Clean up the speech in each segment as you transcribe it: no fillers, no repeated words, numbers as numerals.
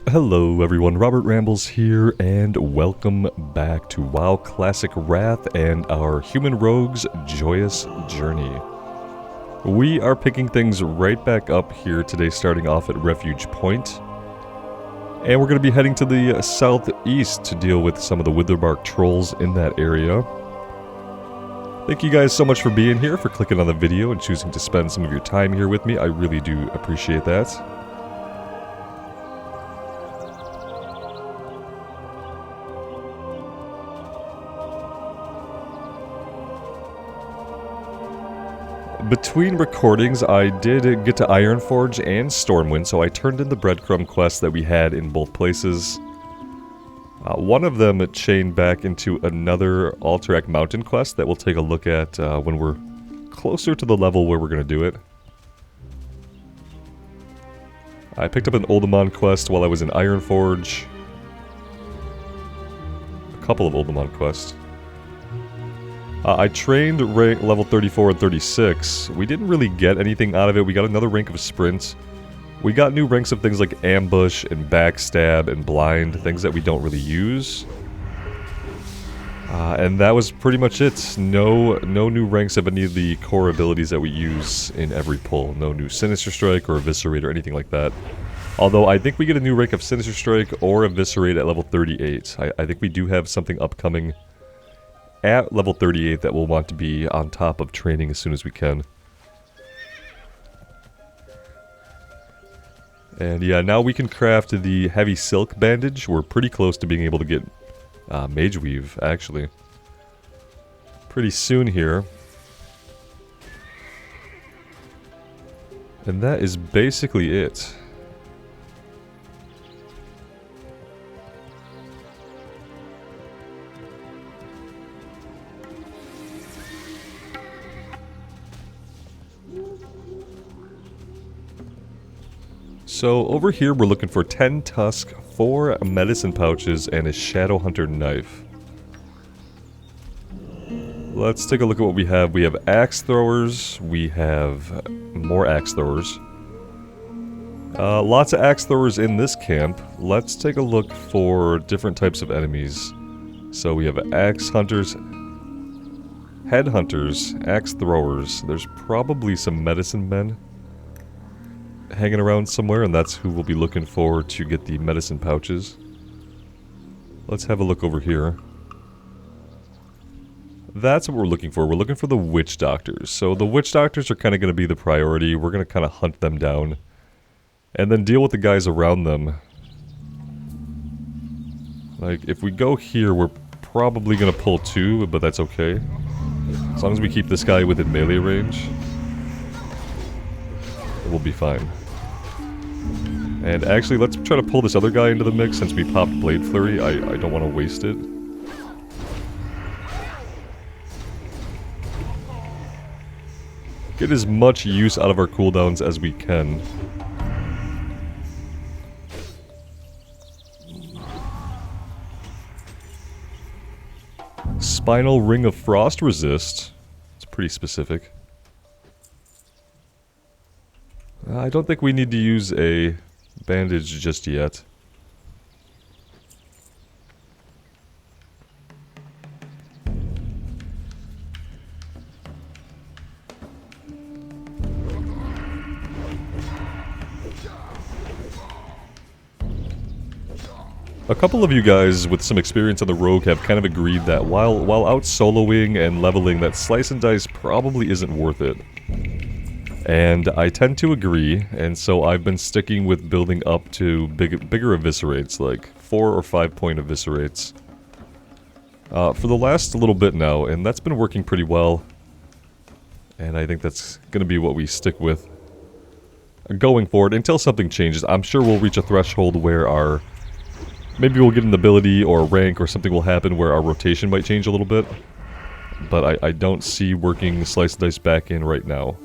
Hello everyone, Robert Rambles here, and welcome back to WoW Classic Wrath and our Human Rogues Joyous Journey. We are picking things right back up here today, starting off at Refuge Point. And we're going to be heading to the southeast to deal with some of the Witherbark trolls in that area. Thank you guys so much for being here, for clicking on the video and choosing to spend some of your time here with me. I really do appreciate that. Between recordings, I did get to Ironforge and Stormwind, so I turned in the breadcrumb quests that we had in both places. One of them chained back into another Alterac Mountain quest that we'll take a look at when we're closer to the level where we're going to do it. I picked up an Oldemon quest while I was in Ironforge. A couple of Oldemon quests. I trained rank level 34 and 36. We didn't really get anything out of it. We got another rank of sprint. We got new ranks of things like ambush and backstab and blind, things that we don't really use. And that was pretty much it. No new ranks of any of the core abilities that we use in every pull. No new Sinister Strike or Eviscerate or anything like that. Although I think we get a new rank of Sinister Strike or Eviscerate at level 38. I think we do have something upcoming at level 38 that we'll want to be on top of training as soon as we can. And yeah, now we can craft the heavy silk bandage. We're pretty close to being able to get mage weave, actually. Pretty soon here. And that is basically it. So over here we're looking for 10 tusk, 4 medicine pouches, and a shadow hunter knife. Let's take a look at what we have. We have axe throwers, we have more axe throwers. Lots of axe throwers in this camp. Let's take a look for different types of enemies. So we have axe hunters, head hunters, axe throwers. There's probably some medicine men hanging around somewhere, and that's who we'll be looking for to get the medicine pouches. Let's have a look over here. That's what we're looking for. We're looking for the witch doctors. So the witch doctors are kind of going to be the priority. We're going to kind of hunt them down and then deal with the guys around them. Like, if we go here, we're probably going to pull 2, but that's okay. As long as we keep this guy within melee range, we'll be fine. And actually, let's try to pull this other guy into the mix since we popped Blade Flurry. I don't want to waste it. Get as much use out of our cooldowns as we can. Spinal Ring of Frost Resist. It's pretty specific. I don't think we need to use a bandage just yet. A couple of you guys with some experience on the rogue have kind of agreed that while out soloing and leveling, that slice and dice probably isn't worth it. And I tend to agree, and so I've been sticking with building up to bigger eviscerates, like 4 or 5 point eviscerates, for the last little bit now, and that's been working pretty well. And I think that's going to be what we stick with going forward until something changes. I'm sure we'll reach a threshold where maybe we'll get an ability or a rank or something will happen where our rotation might change a little bit. But I don't see working slice and dice back in right now.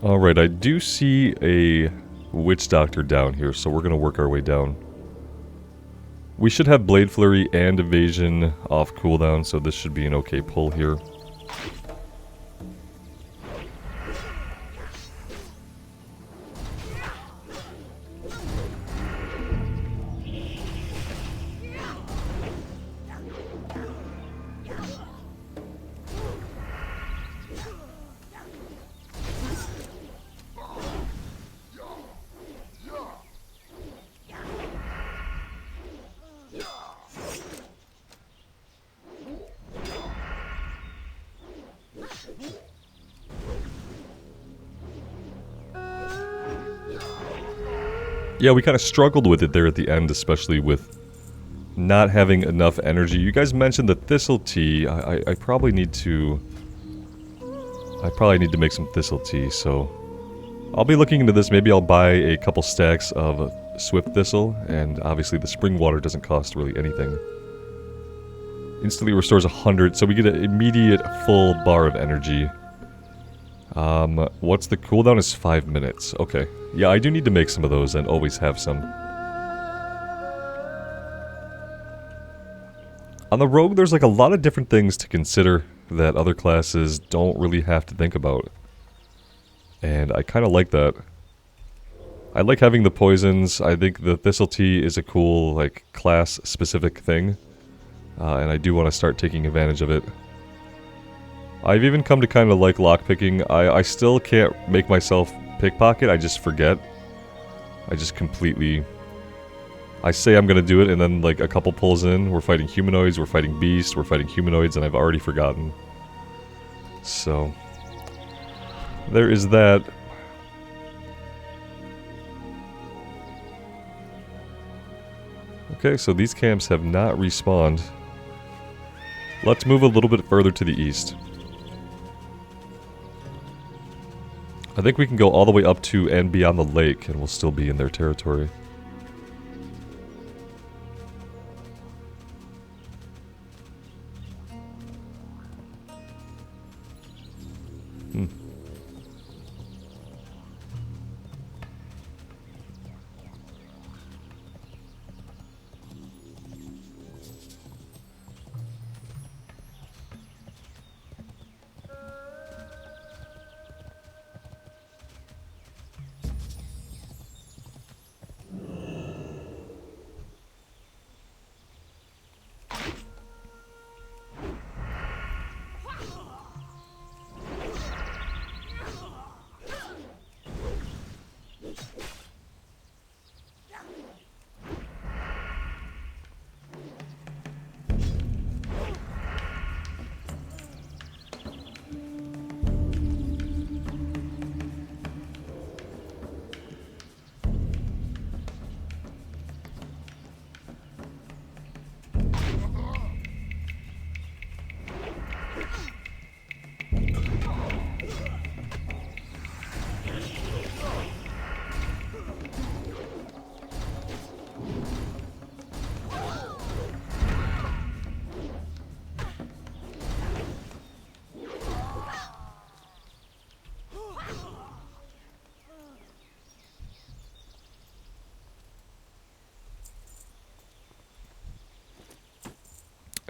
Alright, I do see a Witch Doctor down here, so we're gonna work our way down. We should have Blade Flurry and Evasion off cooldown, so this should be an okay pull here. Yeah, we kind of struggled with it there at the end, especially with not having enough energy. You guys mentioned the Thistle Tea. I probably need to... I probably need to make some Thistle Tea, so... I'll be looking into this. Maybe I'll buy a couple stacks of Swift Thistle, and obviously the Spring Water doesn't cost really anything. Instantly restores 100, so we get an immediate full bar of energy. What's the cooldown is 5 minutes. Okay. Yeah, I do need to make some of those and always have some. On the Rogue, there's like a lot of different things to consider that other classes don't really have to think about. And I kind of like that. I like having the poisons. I think the Thistle Tea is a cool, like, class-specific thing. And I do want to start taking advantage of it. I've even come to kind of like lockpicking. I still can't make myself pickpocket, I just forget. I just completely... I say I'm gonna do it, and then like a couple pulls in, we're fighting humanoids, we're fighting beasts, we're fighting humanoids, and I've already forgotten. So... there is that. Okay, so these camps have not respawned. Let's move a little bit further to the east. I think we can go all the way up to and beyond the lake, and we'll still be in their territory.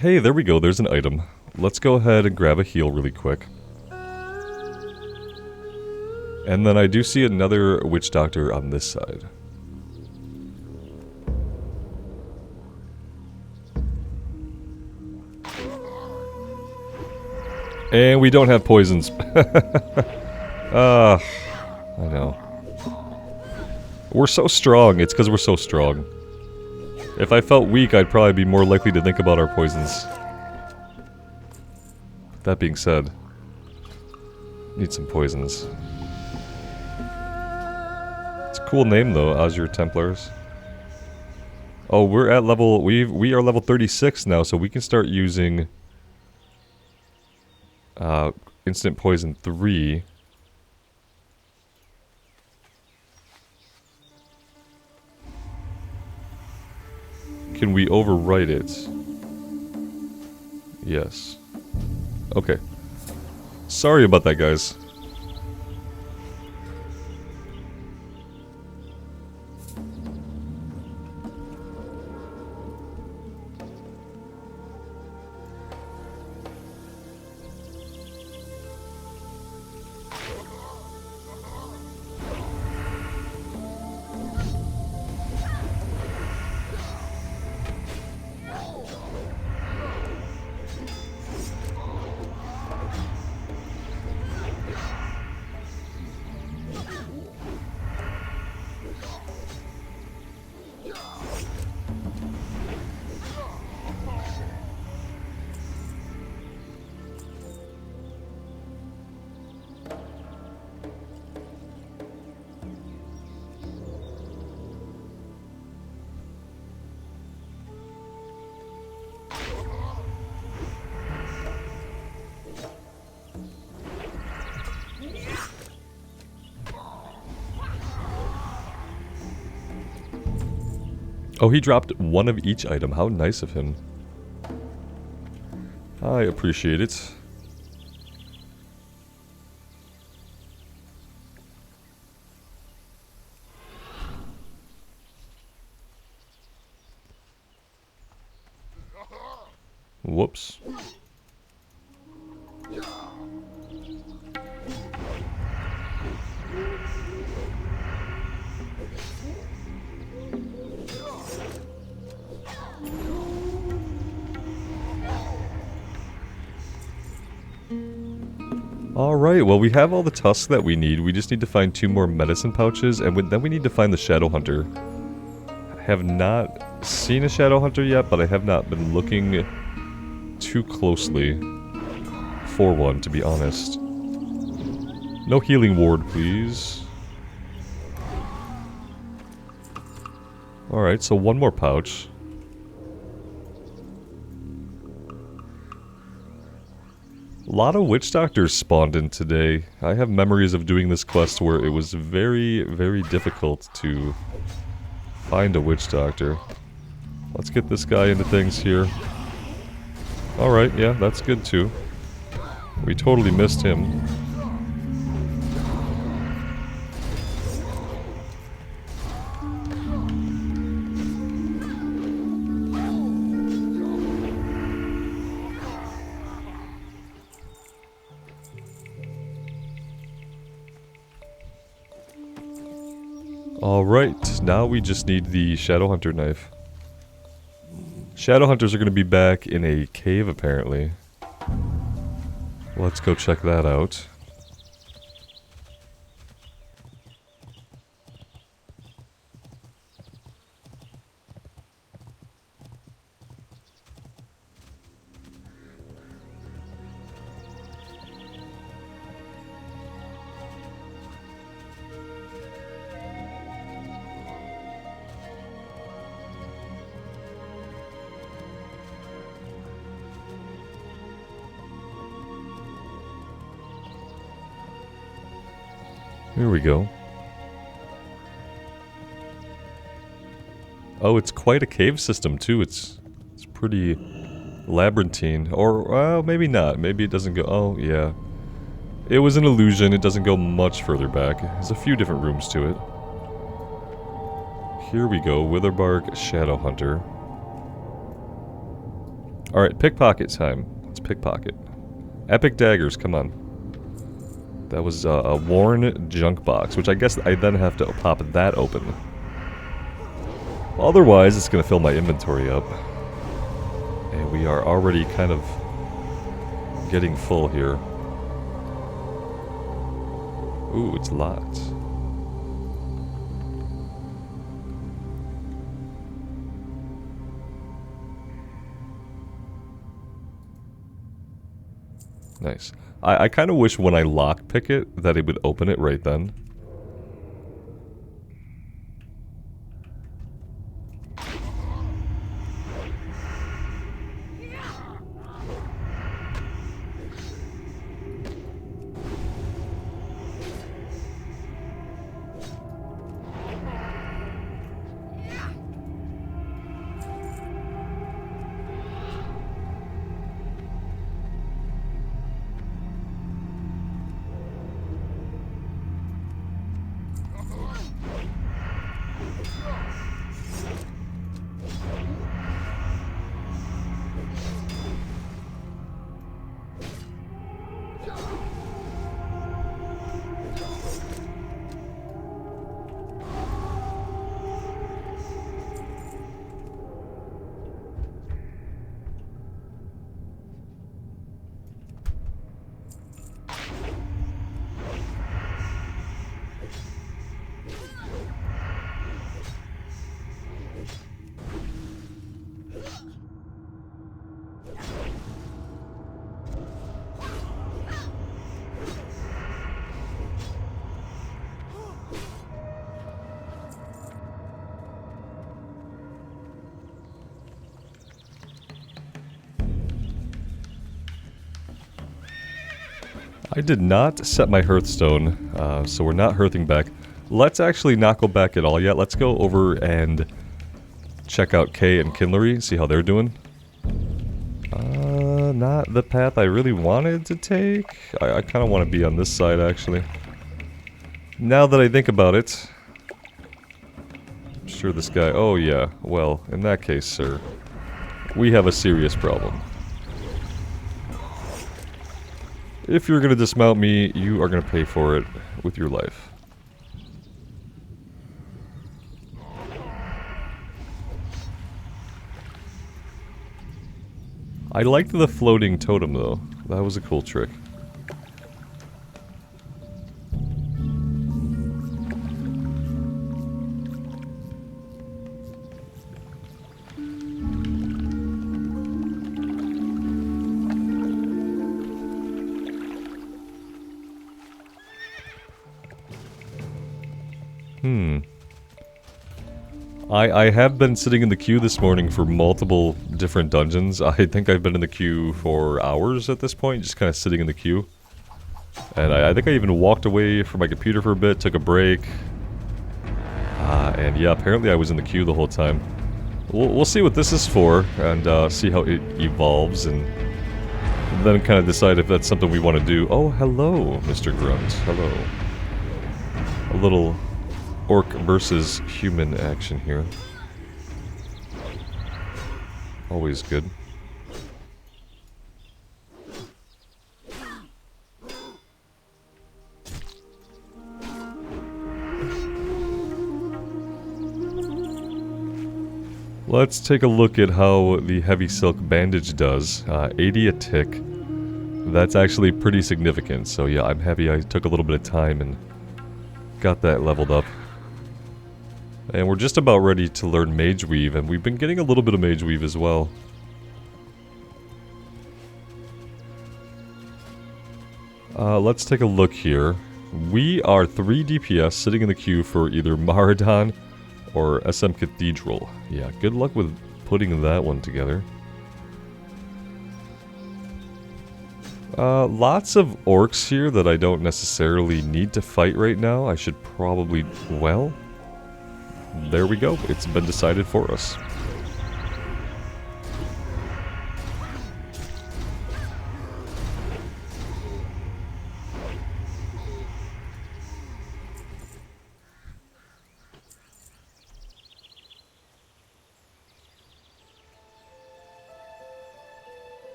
Hey, there we go, there's an item. Let's go ahead and grab a heal really quick. And then I do see another witch doctor on this side. And we don't have poisons. I know. We're so strong, it's because we're so strong. If I felt weak, I'd probably be more likely to think about our poisons. That being said, need some poisons. It's a cool name though, Azure Templars. Oh, we're at level, we are level 36 now, so we can start using Instant Poison 3. Can we overwrite it? Yes. Okay. Sorry about that, guys. Oh, he dropped one of each item. How nice of him. I appreciate it. Whoops. Alright, well we have all the tusks that we need. We just need to find 2 more medicine pouches, and then we need to find the Shadow Hunter. I have not seen a Shadow Hunter yet, but I have not been looking too closely for one, to be honest. No healing ward, please. Alright, so 1 more pouch. A lot of witch doctors spawned in today. I have memories of doing this quest where it was very, very difficult to find a witch doctor. Let's get this guy into things here. Alright, yeah, that's good too. We totally missed him. Alright, now we just need the Shadow Hunter knife. Shadow Hunters are going to be back in a cave, apparently. Let's go check that out. Here we go. Oh, it's quite a cave system too. It's pretty labyrinthine. Or, well, maybe not. Maybe it doesn't go... Oh, yeah. It was an illusion. It doesn't go much further back. There's a few different rooms to it. Here we go. Witherbark Shadow Hunter. Alright, pickpocket time. Let's pickpocket. Epic daggers, come on. That was a worn junk box, which I guess I then have to pop that open. Otherwise, it's going to fill my inventory up. And we are already kind of getting full here. Ooh, it's locked. Nice. I kind of wish when I lockpick it that it would open it right then. I did not set my hearthstone, so we're not hearthing back. Let's actually not go back at all yet. Let's go over and check out Kay and Kinlery, see how they're doing. Not the path I really wanted to take. I kind of want to be on this side, actually. Now that I think about it. I'm sure this guy... Oh, yeah. Well, in that case, sir, we have a serious problem. If you're going to dismount me, you are going to pay for it with your life. I liked the floating totem, though. That was a cool trick. I have been sitting in the queue this morning for multiple different dungeons. I think I've been in the queue for hours at this point, just kind of sitting in the queue. And I think I even walked away from my computer for a bit, took a break. And yeah, apparently I was in the queue the whole time. We'll see what this is for, and see how it evolves, and then kind of decide if that's something we want to do. Oh, hello, Mr. Grunt. Hello. A little orc versus human action here. Always good. Let's take a look at how the heavy silk bandage does. 80 a tick. That's actually pretty significant, so yeah, I'm happy I took a little bit of time and got that leveled up. And we're just about ready to learn Mage Weave, and we've been getting a little bit of Mage Weave as well. Let's take a look here. We are 3 DPS sitting in the queue for either Maradon or SM Cathedral. Yeah, good luck with putting that one together. Lots of orcs here that I don't necessarily need to fight right now. I should probably... well... there we go. It's been decided for us.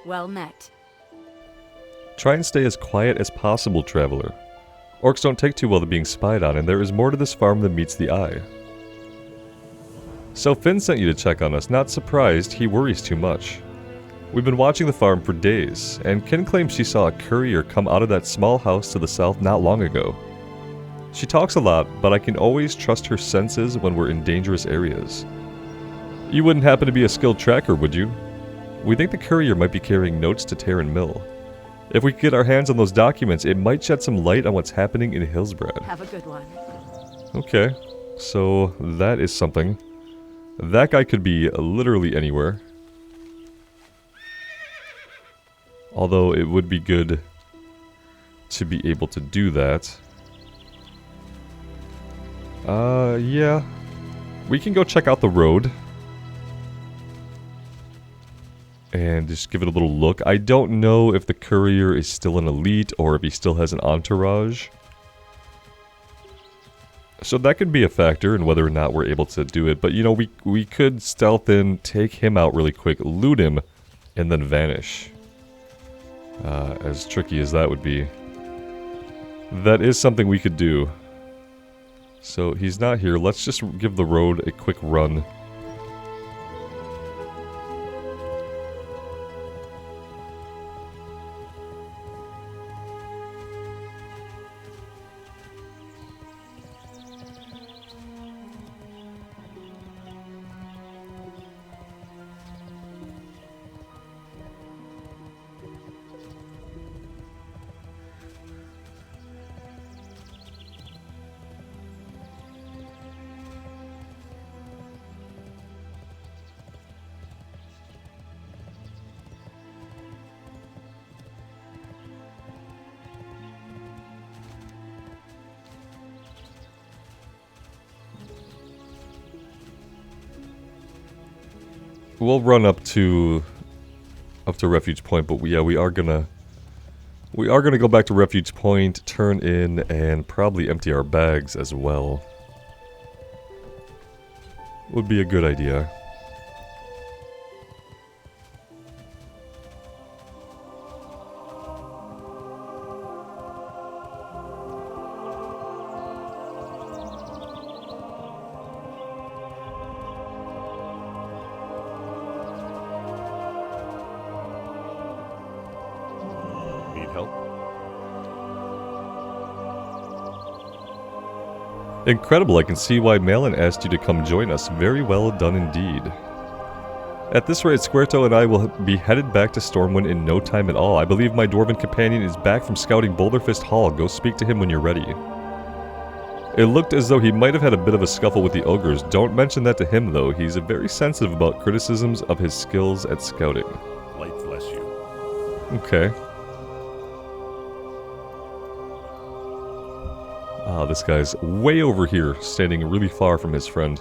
Well met. Try and stay as quiet as possible, traveler. Orcs don't take too well to being spied on, and there is more to this farm than meets the eye. So Finn sent you to check on us. Not surprised, he worries too much. We've been watching the farm for days, and Kin claims she saw a courier come out of that small house to the south not long ago. She talks a lot, but I can always trust her senses when we're in dangerous areas. You wouldn't happen to be a skilled tracker, would you? We think the courier might be carrying notes to Terran Mill. If we could get our hands on those documents, it might shed some light on what's happening in Hillsbrad. Have a good one. Okay, so that is something. That guy could be literally anywhere. Although it would be good to be able to do that. Yeah. We can go check out the road. And just give it a little look. I don't know if the courier is still an elite or if he still has an entourage. So that could be a factor in whether or not we're able to do it. But you know, we could stealth in, take him out really quick, loot him, and then vanish. As tricky as that would be. That is something we could do. So he's not here. Let's just give the road a quick run. we'll run up to Refuge Point, but we are gonna go back to Refuge Point, turn in, and probably empty our bags as well. Would be a good idea. Incredible, I can see why Malin asked you to come join us. Very well done indeed. At this rate, Squirto and I will be headed back to Stormwind in no time at all. I believe my Dwarven companion is back from scouting Boulderfist Hall. Go speak to him when you're ready. It looked as though he might have had a bit of a scuffle with the ogres. Don't mention that to him though. He's very sensitive about criticisms of his skills at scouting. Light bless you. Okay. Ah, this guy's way over here, standing really far from his friend.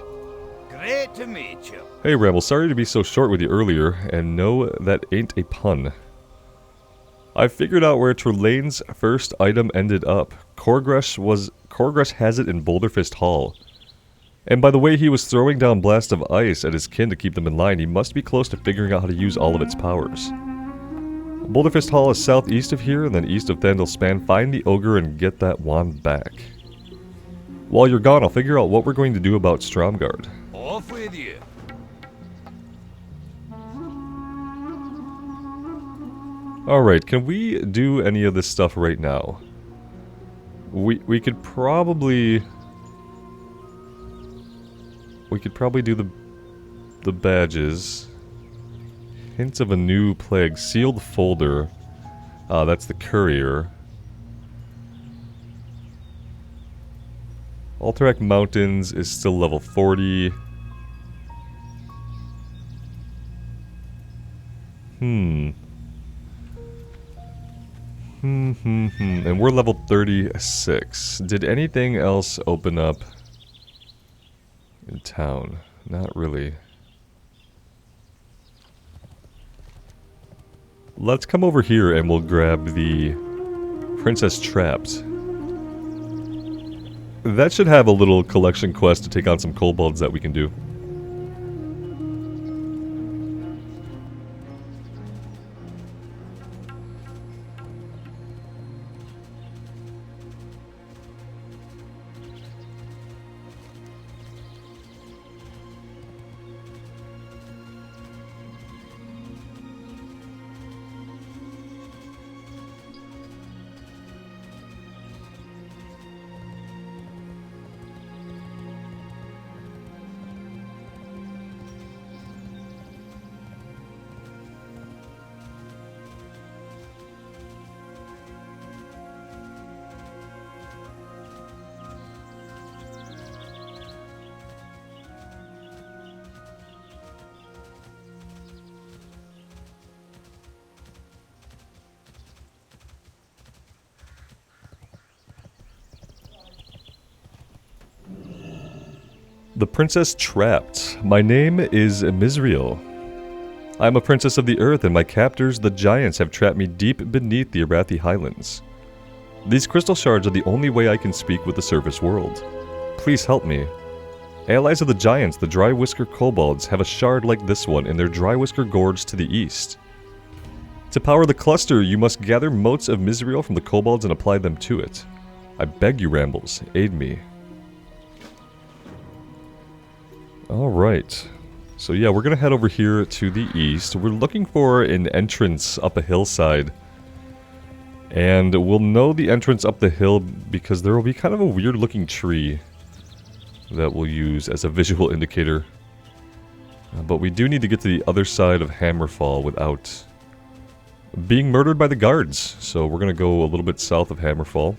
Great to meet you. Hey Ramble, sorry to be so short with you earlier, and no, that ain't a pun. I figured out where Trelane's first item ended up. Korgresh has it in Boulderfist Hall. And by the way he was throwing down Blast of Ice at his kin to keep them in line, he must be close to figuring out how to use all of its powers. Boulderfist Hall is southeast of here, and then east of Thandel Span. Find the ogre and get that wand back. While you're gone, I'll figure out what we're going to do about Stromgard. Off with you. Alright, can we do any of this stuff right now? We could probably... We could probably do the badges. Hints of a new plague. Sealed folder. That's the courier. Alterac Mountains is still level 40. And we're level 36. Did anything else open up in town? Not really. Let's come over here and we'll grab the Princess Trapped. That should have a little collection quest to take on some kobolds that we can do. The Princess Trapped. My name is Misriel. I am a princess of the earth, and my captors, the giants, have trapped me deep beneath the Arathi Highlands. These crystal shards are the only way I can speak with the surface world. Please help me. Allies of the giants, the Dry Whisker kobolds, have a shard like this one in their Dry Whisker Gorge to the east. To power the cluster, you must gather motes of Misriel from the kobolds and apply them to it. I beg you, Rambles, aid me. Alright, so yeah, we're gonna head over here to the east. We're looking for an entrance up a hillside. And we'll know the entrance up the hill because there will be kind of a weird looking tree that we'll use as a visual indicator. But we do need to get to the other side of Hammerfall without being murdered by the guards. So we're gonna go a little bit south of Hammerfall.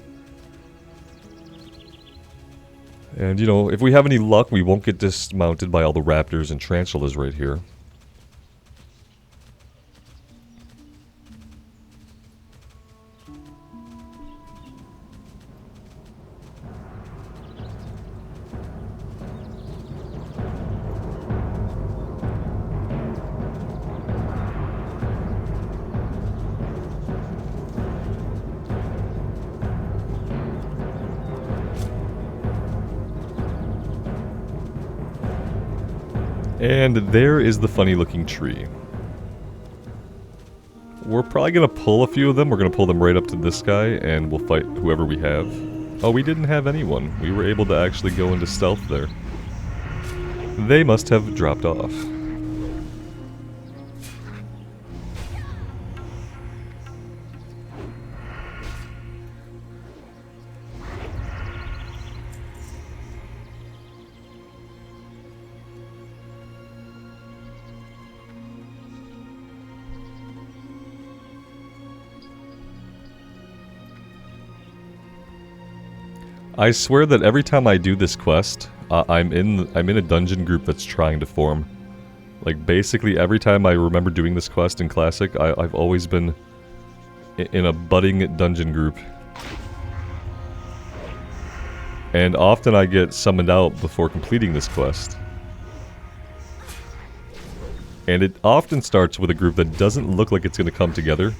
And, you know, if we have any luck, we won't get dismounted by all the raptors and tarantulas right here. And there is the funny looking tree. We're probably going to pull a few of them. We're going to pull them right up to this guy, and we'll fight whoever we have. Oh, we didn't have anyone. We were able to actually go into stealth there. They must have dropped off. I swear that every time I do this quest, I'm in a dungeon group that's trying to form. Like, basically every time I remember doing this quest in Classic, I've always been in a budding dungeon group. And often I get summoned out before completing this quest. And it often starts with a group that doesn't look like it's going to come together,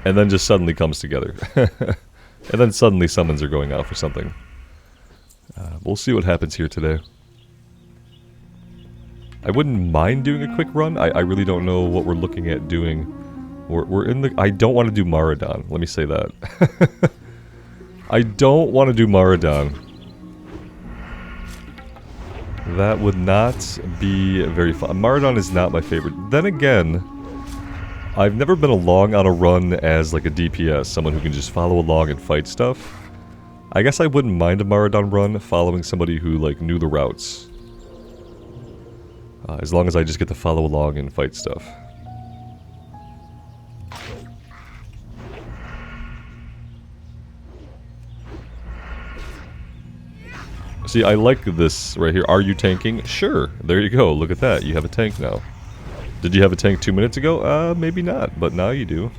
and then just suddenly comes together. And then suddenly summons are going out for something. We'll see what happens here today. I wouldn't mind doing a quick run. I really don't know what we're looking at doing. We're in the... I don't want to do Maradon. Let me say that. I don't want to do Maradon. That would not be very fun. Maradon is not my favorite. Then again, I've never been along on a run as like a DPS, someone who can just follow along and fight stuff. I guess I wouldn't mind a Maradon run following somebody who like knew the routes. As long as I just get to follow along and fight stuff. See, I like this right here. Are you tanking? Sure. There you go. Look at that. You have a tank now. Did you have a tank 2 minutes ago? Maybe not, but now you do.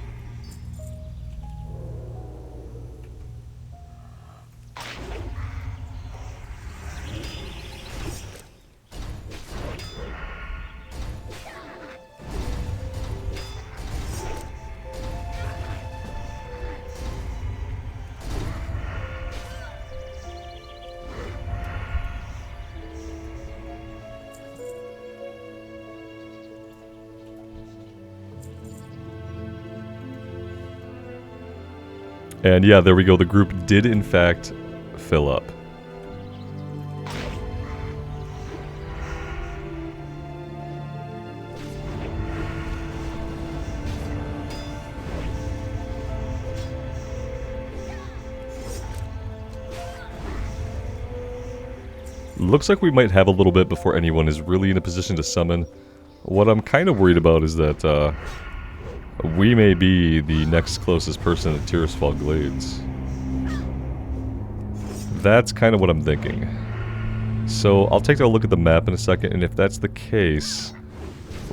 And yeah, there we go. The group did, in fact, fill up. Looks like we might have a little bit before anyone is really in a position to summon. What I'm kind of worried about is that, we may be the next closest person at Tirisfal Glades. That's kind of what I'm thinking. So I'll take a look at the map in a second, and if that's the case,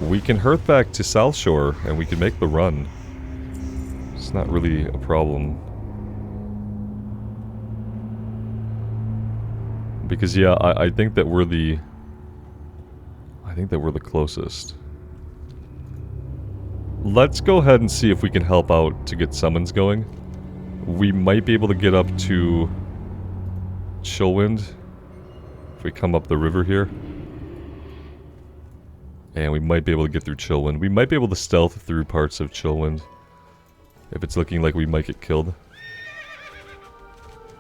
we can hurt back to South Shore, and we can make the run. It's not really a problem. Because yeah, I think that we're the... I think that we're the closest. Let's go ahead and see if we can help out to get summons going. We might be able to get up to Chillwind if we come up the river here. And we might be able to get through Chillwind. We might be able to stealth through parts of Chillwind if it's looking like we might get killed.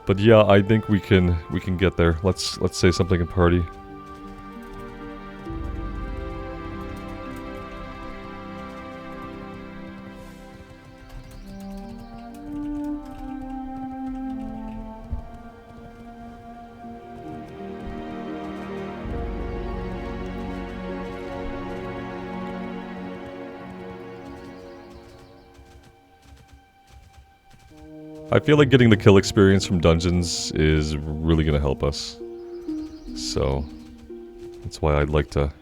But yeah, I think we can get there. Let's say something in party. I feel like getting the kill experience from dungeons is really going to help us. So, that's why I'd like to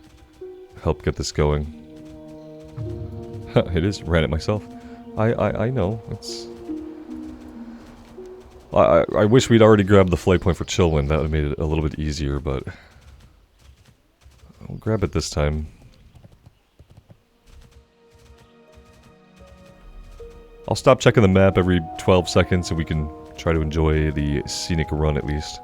help get this going. It is, ran it myself. I know, it's... I wish we'd already grabbed the flight point for Chillwind, that would have made it a little bit easier, but... I'll grab it this time. I'll stop checking the map every 12 seconds so we can try to enjoy the scenic run at least.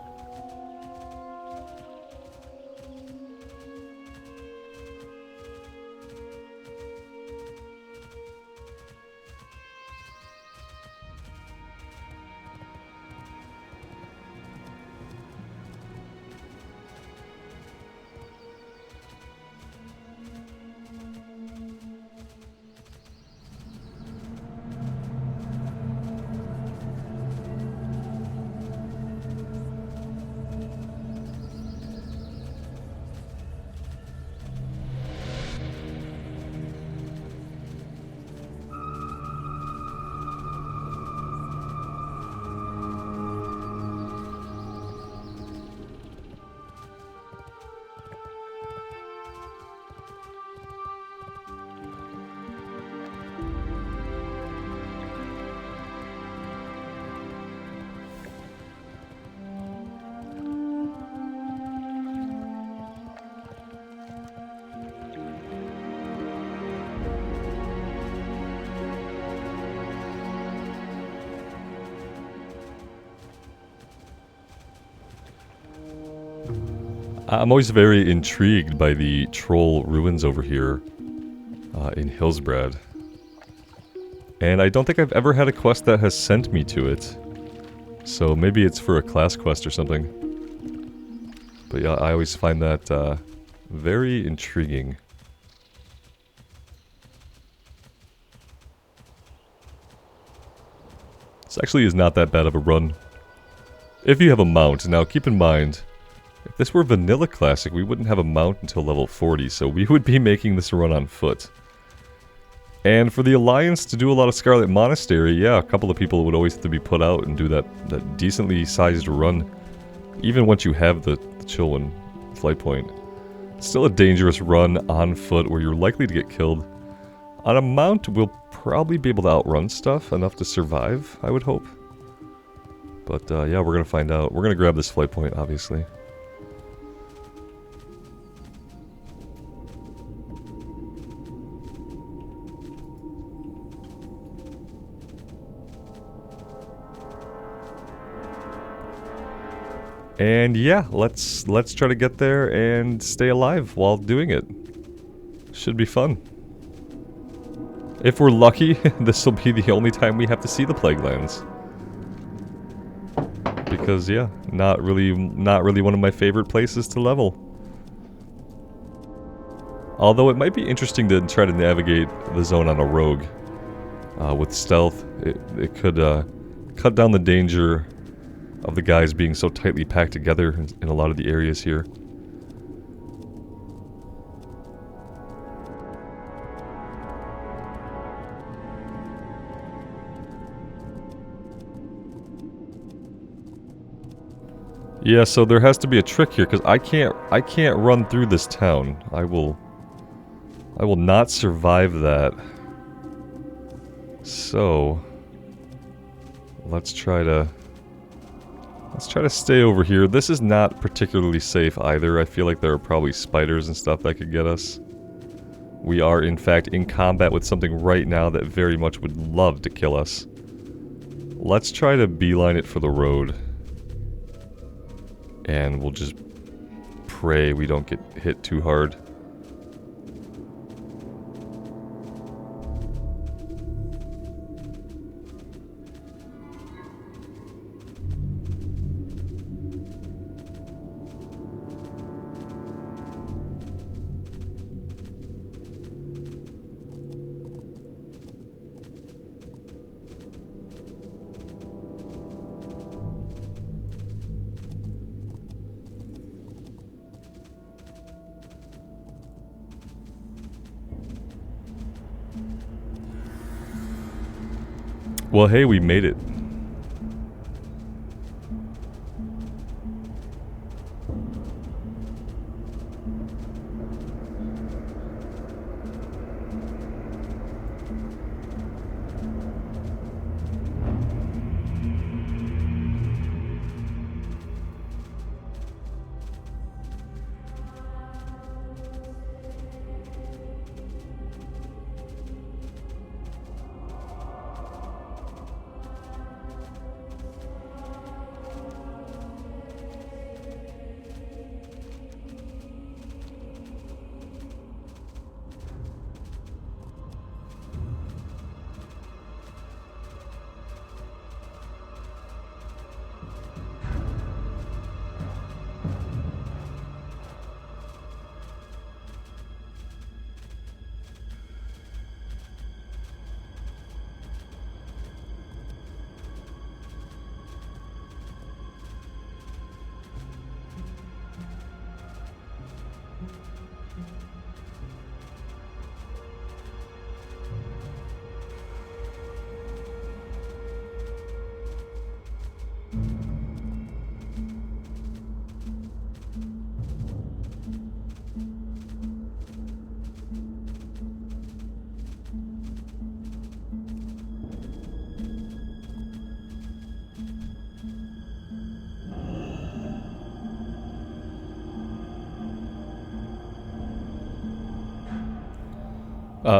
I'm always very intrigued by the troll ruins over here in Hillsbrad. And I don't think I've ever had a quest that has sent me to it. So maybe it's for a class quest or something. But yeah, I always find that very intriguing. This actually is not that bad of a run. If you have a mount. Now keep in mind, if this were Vanilla Classic, we wouldn't have a mount until level 40, so we would be making this run on foot. And for the Alliance to do a lot of Scarlet Monastery, yeah, a couple of people would always have to be put out and do that decently sized run. Even once you have the chill one flight point. Still a dangerous run on foot where you're likely to get killed. On a mount, we'll probably be able to outrun stuff enough to survive, I would hope. But yeah, we're gonna find out. We're gonna grab this flight point, obviously. And yeah, let's try to get there and stay alive while doing it. Should be fun. If we're lucky, this will be the only time we have to see the Plague Lands. Because yeah, not really one of my favorite places to level. Although it might be interesting to try to navigate the zone on a rogue. With stealth, it could cut down the danger of the guys being so tightly packed together in a lot of the areas here. Yeah, so there has to be a trick here because I can't run through this town. I will not survive that. So let's try to stay over here. This is not particularly safe either. I feel like there are probably spiders and stuff that could get us. We are, in fact, in combat with something right now that very much would love to kill us. Let's try to beeline it for the road. And we'll just pray we don't get hit too hard. Well, hey, we made it.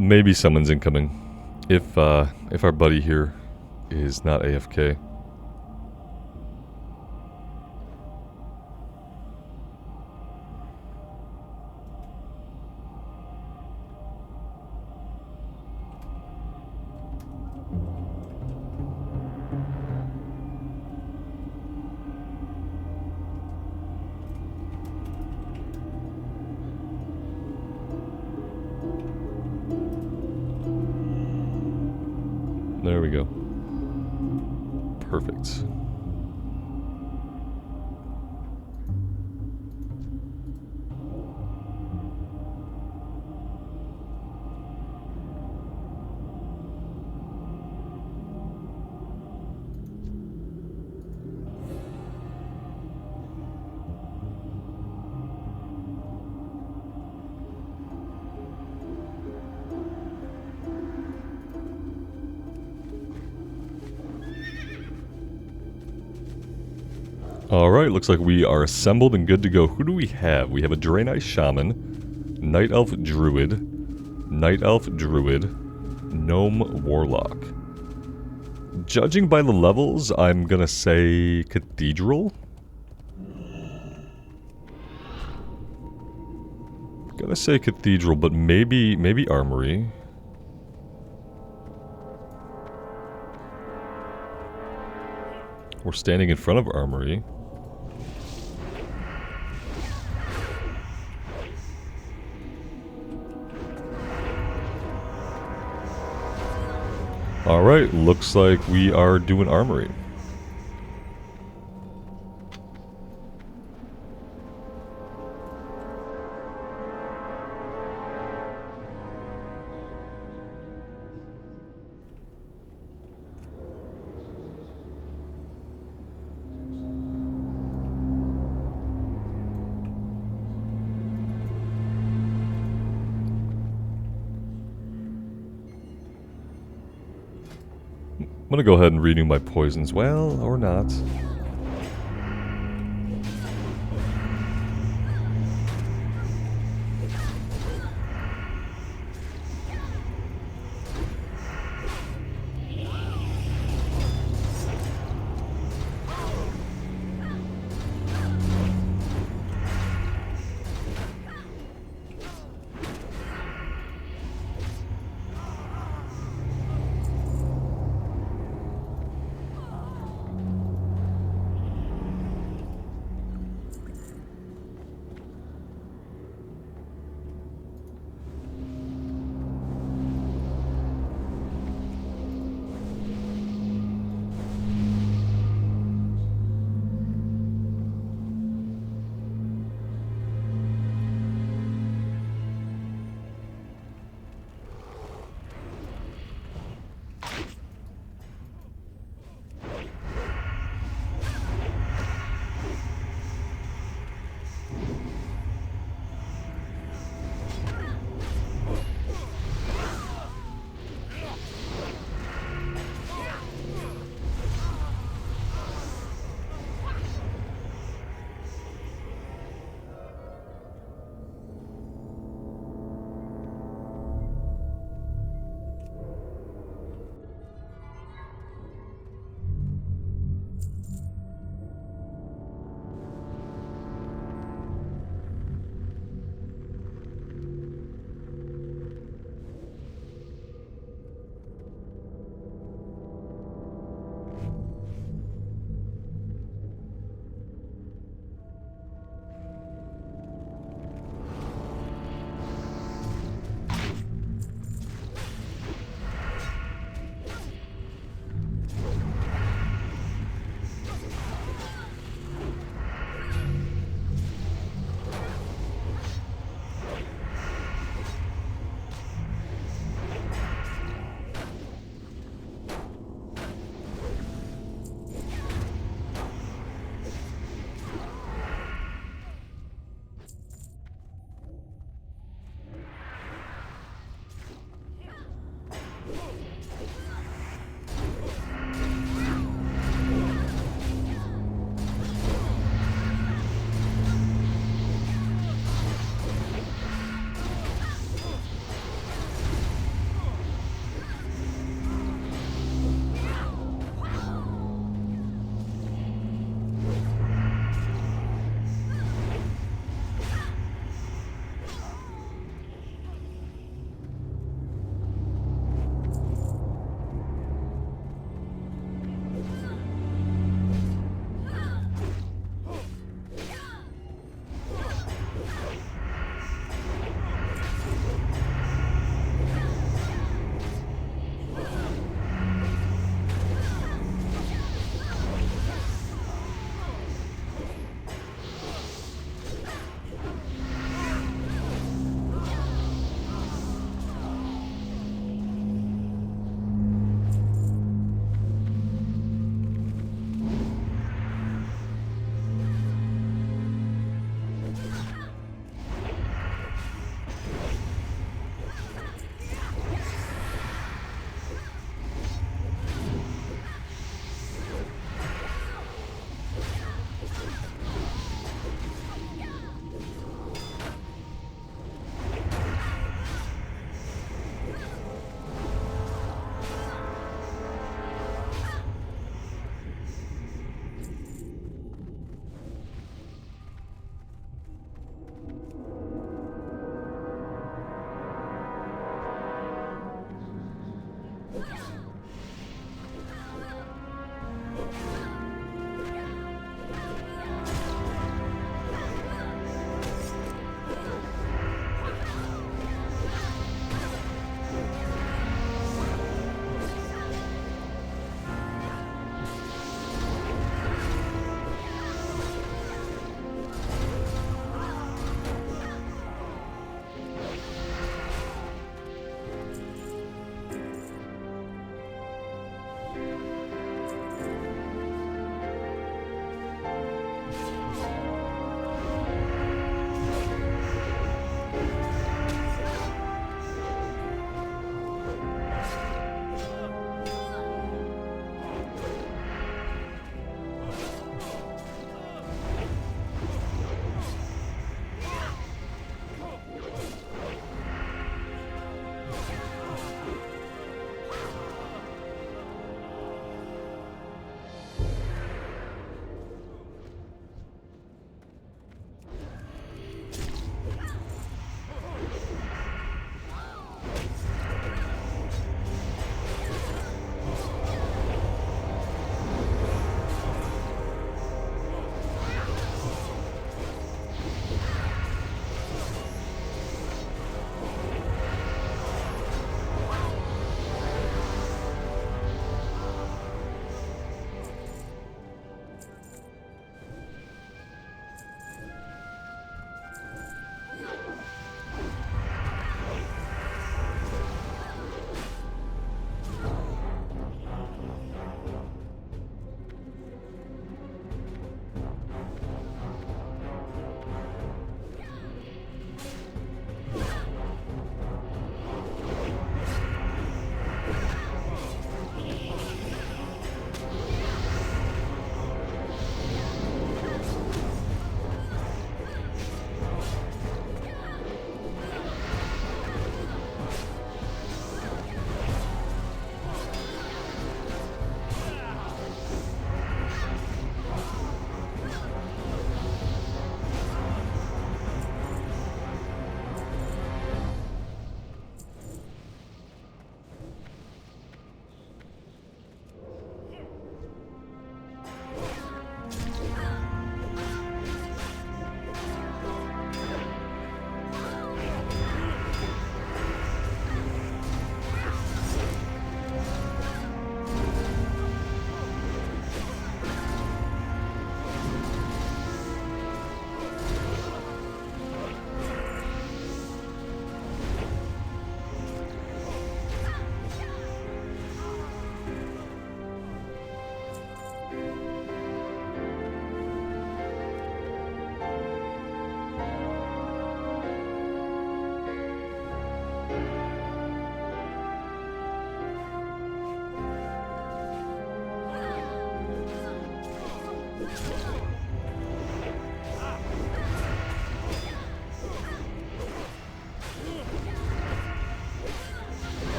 Maybe someone's incoming. If our buddy here is not AFK. There we go. Perfect. Alright, looks like we are assembled and good to go. Who do we have? We have a Draenei Shaman, Night Elf Druid, Night Elf Druid, Gnome Warlock. Judging by the levels, I'm gonna say Cathedral? Gonna say Cathedral, but maybe Armory. We're standing in front of Armory. Alright, looks like we are doing Armory. I'm gonna go ahead and renew my poisons. Well, or not.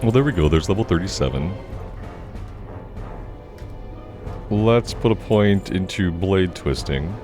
Well, there we go. There's level 37. Let's put a point into blade twisting.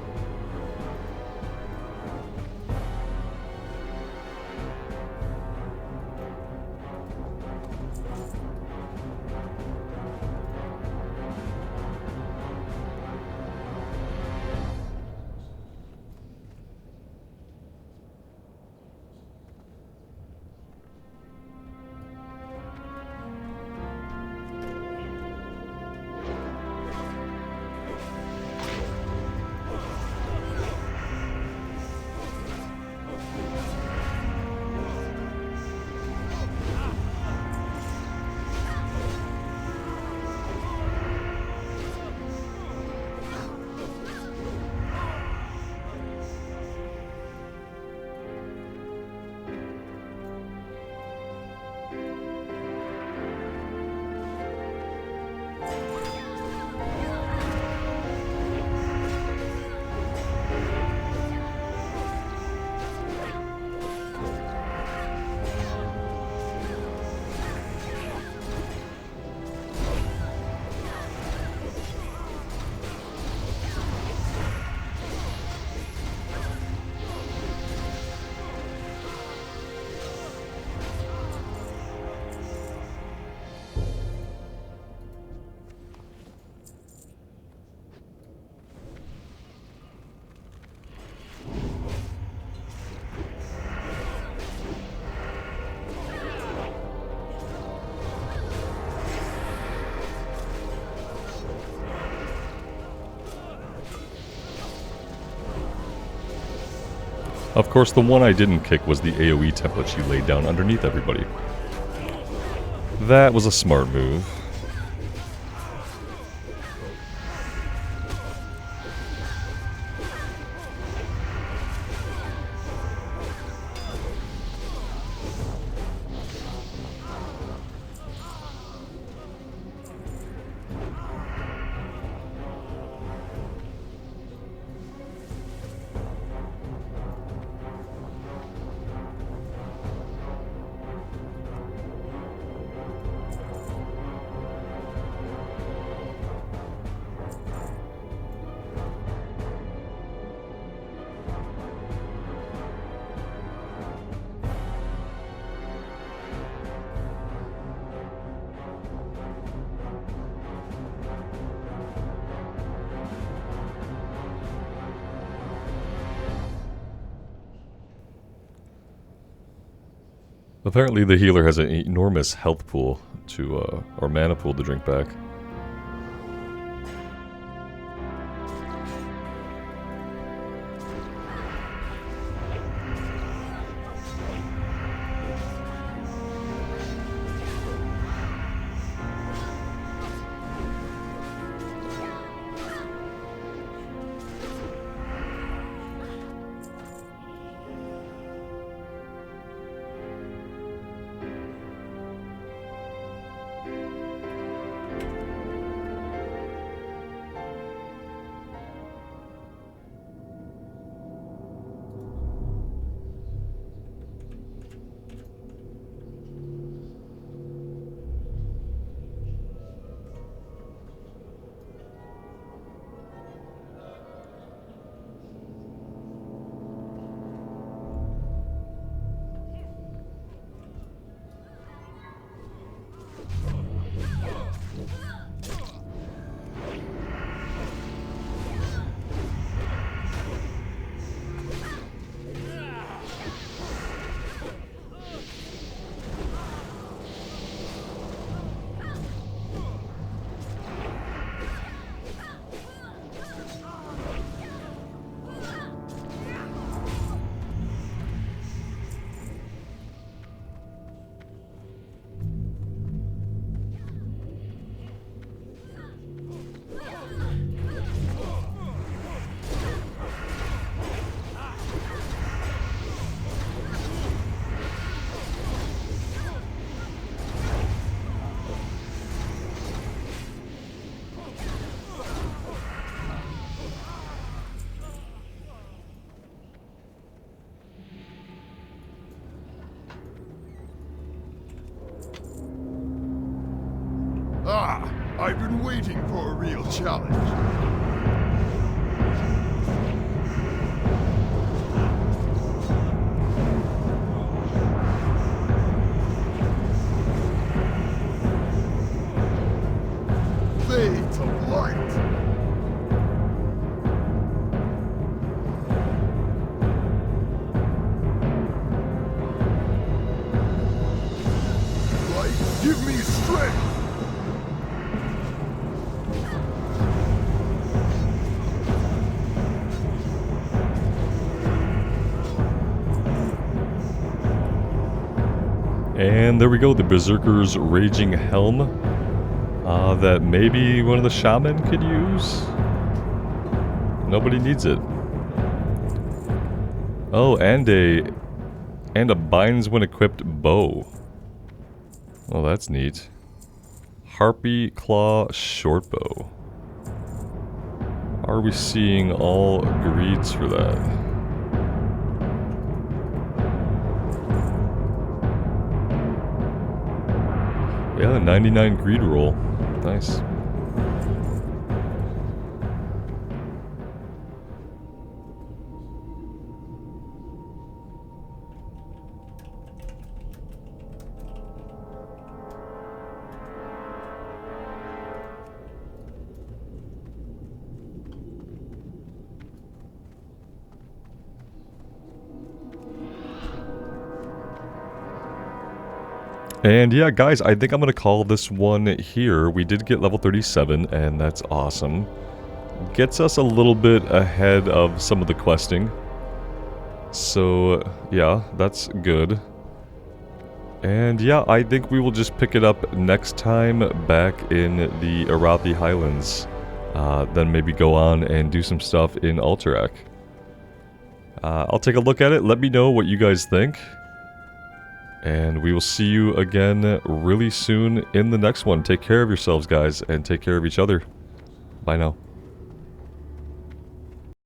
Of course, the one I didn't kick was the AoE template she laid down underneath everybody. That was a smart move. Apparently the healer has an enormous health pool to, or mana pool to drink back. I've been waiting for a real challenge. Fades of light. Light, give me strength. And there we go, the Berserker's Raging Helm. That maybe one of the shaman could use? Nobody needs it. Oh, and a binds when equipped bow. Oh, that's neat. Harpy Claw Shortbow. Are we seeing all greeds for that? Yeah, 99 greed roll. Nice. And yeah, guys, I think I'm going to call this one here. We did get level 37, and that's awesome. Gets us a little bit ahead of some of the questing. So, yeah, that's good. And yeah, I think we will just pick it up next time back in the Arathi Highlands. Then maybe go on and do some stuff in Alterac. I'll take a look at it. Let me know what you guys think. And we will see you again really soon in the next one. Take care of yourselves, guys, and take care of each other. Bye now.